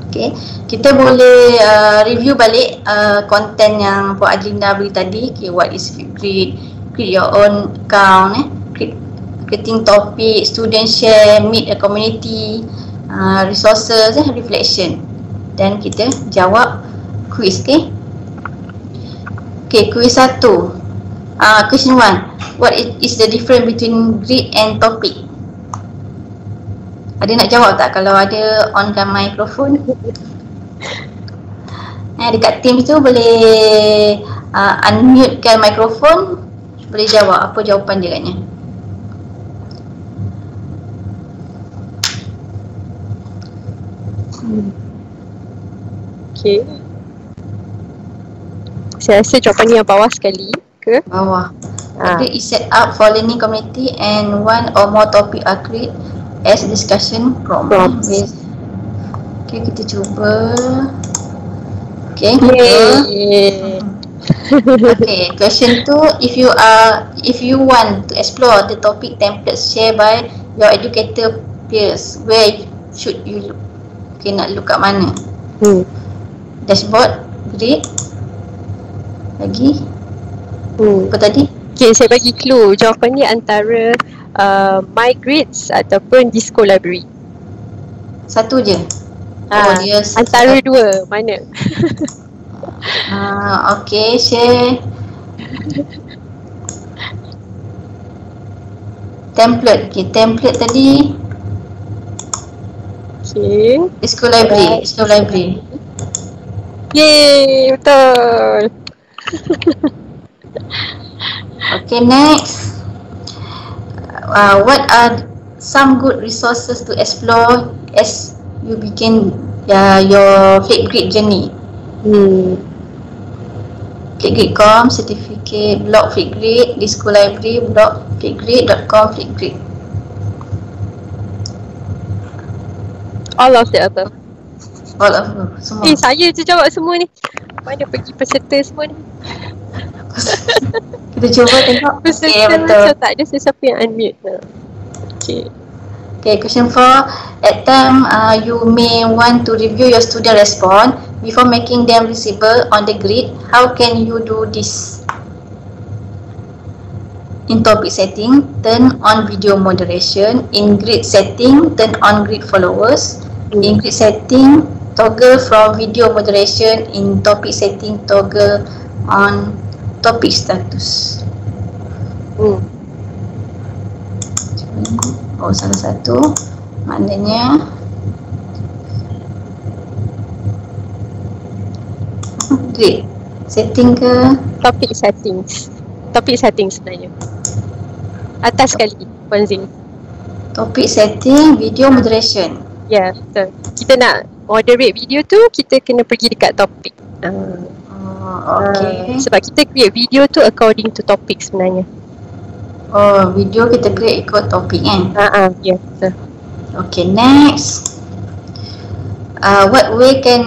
Okay, kita boleh review balik konten yang Puan Adlina beri tadi. Okay, what is Flipgrid, create your own account, creating topic, student share, meet a community, resources, reflection. Dan kita jawab quiz. Okay, okay, quiz 1. Question 1, what is the difference between grid and topic? Ada nak jawab tak? Kalau ada, onkan mikrofon. Dekat Teams tu boleh unmute-kan mikrofon, boleh jawab apa jawapan dia katnya. Okay, saya rasa jawapan ni yang bawah sekali ke? Bawah. Grid is set up for learning community and one or more topic are created as discussion prompts. Okay, kita cuba. Okay, okay, question 2, if you want to explore the topic templates shared by your educator peers, where should you look? Okay, nak look kat mana? Dashboard, grid, lagi apa tadi? Okay, saya bagi clue. Jawapan ni antara My Grids ataupun Disco Library. Satu je? Dia antara dua, mana? Okay, share template. Okay, template tadi. Okay, Disco Library. Disco Library. Yeay, betul. Okay, next. What are some good resources to explore as you begin your Flipgrid journey? Flipgrid.com, certificate, blog Flipgrid, Disco Library, blog Flipgrid.com, Flipgrid. All of the above. All of them, semua. Saya je jawab semua ni. Mana pergi peserta semua ni? Kita cuba tengok. Peserta macam tak ada sesiapa yang unmute. Okay. Okay, question 4. At time, you may want to review your student response before making them visible on the grid. How can you do this? In topic setting, turn on video moderation. In grid setting, turn on grid followers. In grid setting, toggle from video moderation in topic setting, toggle on topic status. Oh, salah satu maknanya great. Setting ke? Topic settings. Topic settings sebenarnya. Atas sekali, Puan-Zin. Topic setting, video moderation. Ya, betul. Kita nak moderate video tu, kita kena pergi dekat topik. Okay. Sebab kita create video tu according to topic sebenarnya. Oh, video kita create ikut topik kan? Ya, betul. Okay, next. What way can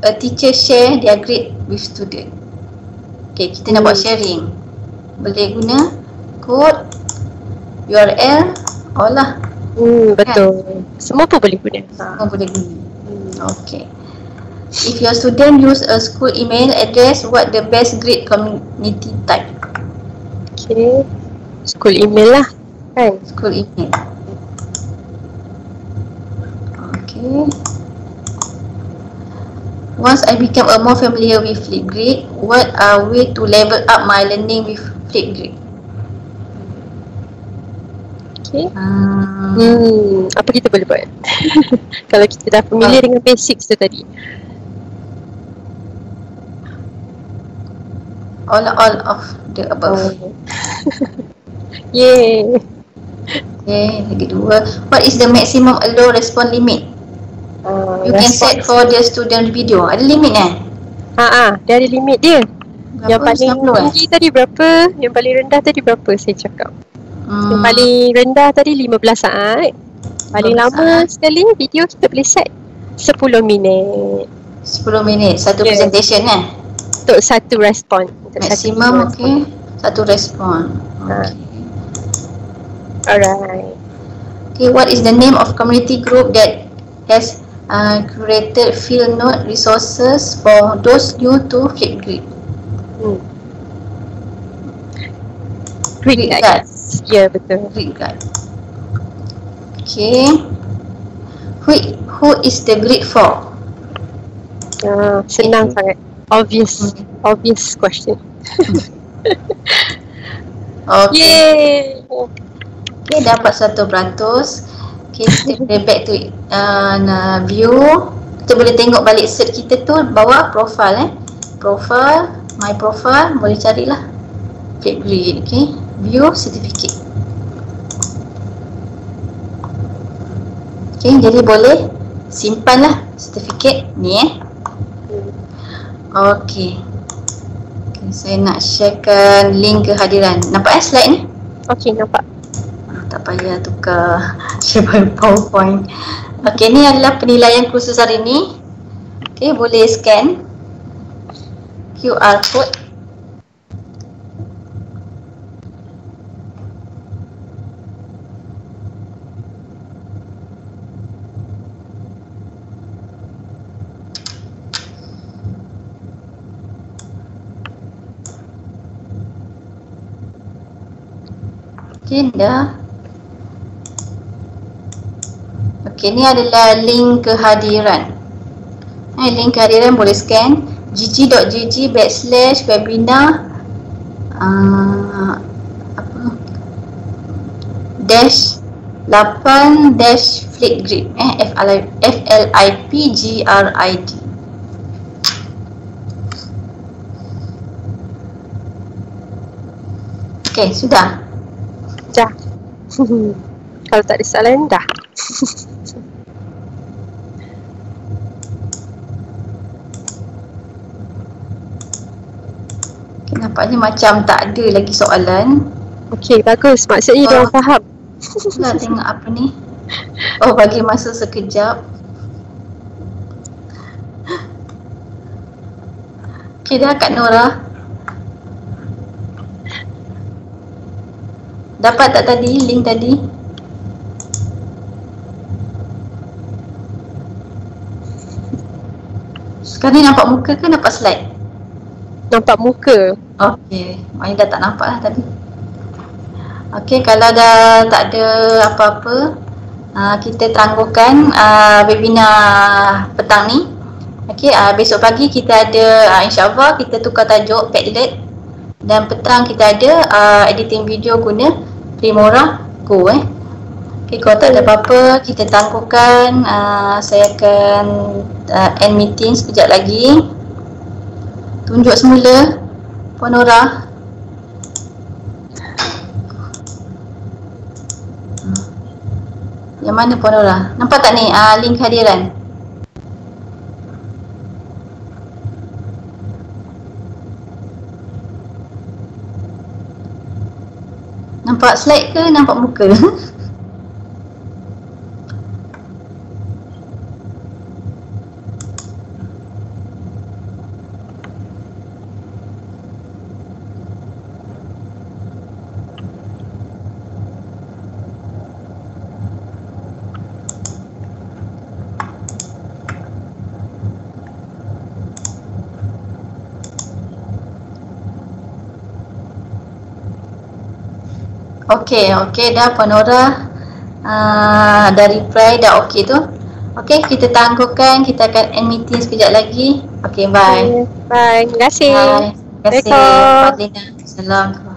a teacher share their grade with student? Okay, kita nak buat sharing. Boleh guna code, URL, all lah. Betul. Kan? Semua pun boleh guna. Semua boleh guna. Okay. If your student use a school email address, what the best grade community type? Okay. School email lah, kan? School email. Okay. Once I become more familiar with Flipgrid, what are way to level up my learning with Flipgrid? Okay. Apa kita boleh buat? Kalau kita dah familiar dengan basics tu tadi. All of the above. Yay. Okay, lagi dua. What is the maximum allow response limit? You can set for the student video. Ada limit kan? Dia ada limit dia. Berapa? Yang paling tinggi tadi berapa? Yang paling rendah tadi berapa saya cakap? Yang paling rendah tadi 15 saat. Paling lama sekali video kita boleh set 10 minit. 10 minit, satu presentation kan? Untuk satu respon. Maximum, okay. Satu respon. Okay. Alright. Okay, what is the name of community group that has created field note resources for those new to Flipgrid? Grid Guides. Ya, betul. Grid Guide. Okay. Who is the grid for? Senang sangat. Obvious question. Okay. Yay! Okay, dapat 100%. Okay, kita boleh back to view. Kita boleh tengok balik cert kita tu bawah profile profile, my profile, boleh carilah Flipgrid. Okay, view certificate. Okay, jadi boleh simpanlah sertifikat ni Okay. Okay, saya nak sharekan link kehadiran. Nampak slide ni? Okay, nampak. Tak payah tukar share PowerPoint. Okay, ni adalah penilaian kursus hari ni. Okay, boleh scan QR code. Okay, dah. Okay, ni adalah link kehadiran. Link kehadiran boleh scan gg.gg/webinar -8-Flipgrid FLIPGRID. Okay, sudah. Dah. Kalau tak ada soalan, dah. Okay, nampaknya macam tak ada lagi soalan. Okey, bagus. Maksudnya diorang faham. Nak tengok apa ni. Oh, bagi masa sekejap. Okay, dah Kak Nora. Dapat tak tadi link tadi? Sekarang ni nampak muka ke nampak slide? Nampak muka. Okey, maknanya dah tak nampak lah tadi. Okey, kalau dah tak ada apa-apa, kita tangguhkan webinar petang ni. Okey, besok pagi kita ada insya-Allah kita tukar tajuk Padlet, dan petang kita ada editing video guna Filmora Go. Okey, kalau tak ada apa-apa kita tangguhkan. Saya akan end meeting sekejap lagi. Tunjuk semula Puan Nora. Yang mana Puan Nora? Nampak tak ni link hadiran? Nampak slide ke nampak muka? Okey dah Puan Nora dah reply dah okey tu. Okey, kita tangguhkan, kita akan end meeting sekejap lagi. Okey, bye. Bye. Terima kasih. Bye. Terima kasih. Assalamualaikum.